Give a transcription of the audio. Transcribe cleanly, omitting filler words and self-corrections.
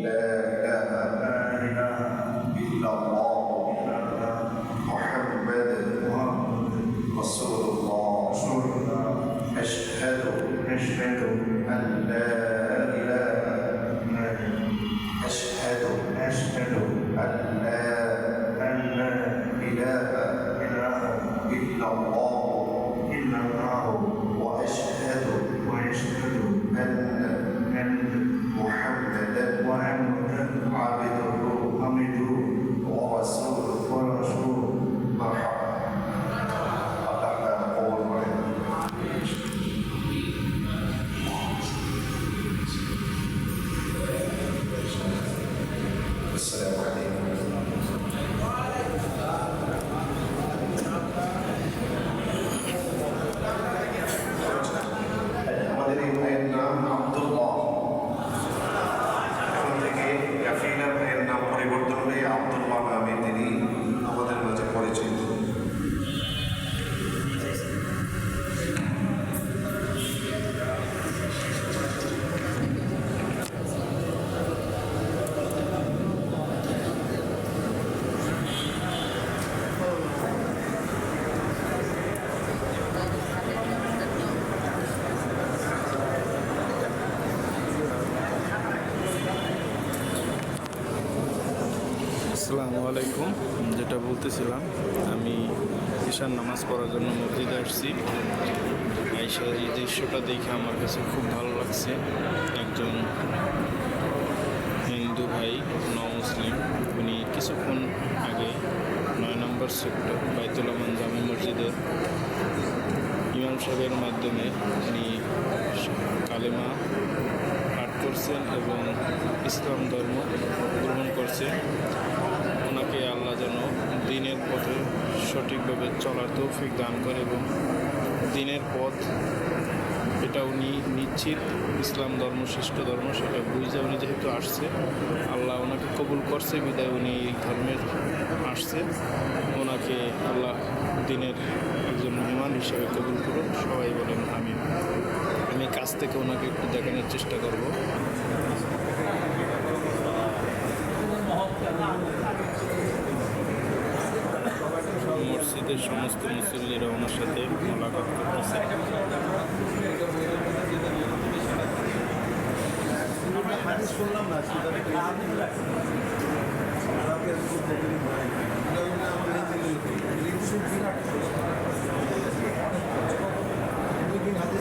لا إله إلا الله محمد رسول الله أشهد أن لا إله أشهد أن لا إله إلا الله وأشهد أن محمدا عبده ورسوله مرحبا فتحنا نقول السلام عليكم আমাদের এই ভাইয়ের নাম আব্দুল্লাহ। এখন থেকে কাফিলা ভাইয়ের নাম পরিবর্তন হয়ে আব্দুল্লাহ নামে তিনি আমাদের মাঝে পরিচিত। আসসালামু আলাইকুম। যেটা বলতেছিলাম, আমি ঈশান নামাজ পড়ার জন্য মসজিদে আসছি। আইসা এই দৃশ্যটা দেখে আমার কাছে খুব ভালো লাগছে। একজন হিন্দু ভাই, মুসলিম, উনি কিছুক্ষণ আগে 9 নম্বর সেক্টর বাইতুল আমান জামে মসজিদের ইমাম সাহেবের মাধ্যমে উনি কালেমা পাঠ করছেন এবং ইসলাম ধর্ম গ্রহণ করছেন। ওনাকে আল্লাহ যেন দিনের পথে সঠিকভাবে চলার তৌফিক দান করে এবং দিনের পথ এটা উনি নিশ্চিত ইসলাম ধর্ম শ্রেষ্ঠ ধর্ম, সেটা বুঝে উনি যেহেতু আসছে, আল্লাহ ওনাকে কবুল করছে বিদায় উনি এই ধর্মের আসছে। ওনাকে আল্লাহ দিনের একজন মেহমান হিসেবে কবুল করুন। সবাই বলেন আমিন। আমি কাছ থেকে ওনাকে একটু দেখানোর চেষ্টা করব। মসজিদের সমস্ত মুসল্লিরা ওনার সাথে মোলাকাত করতেছে। হাতে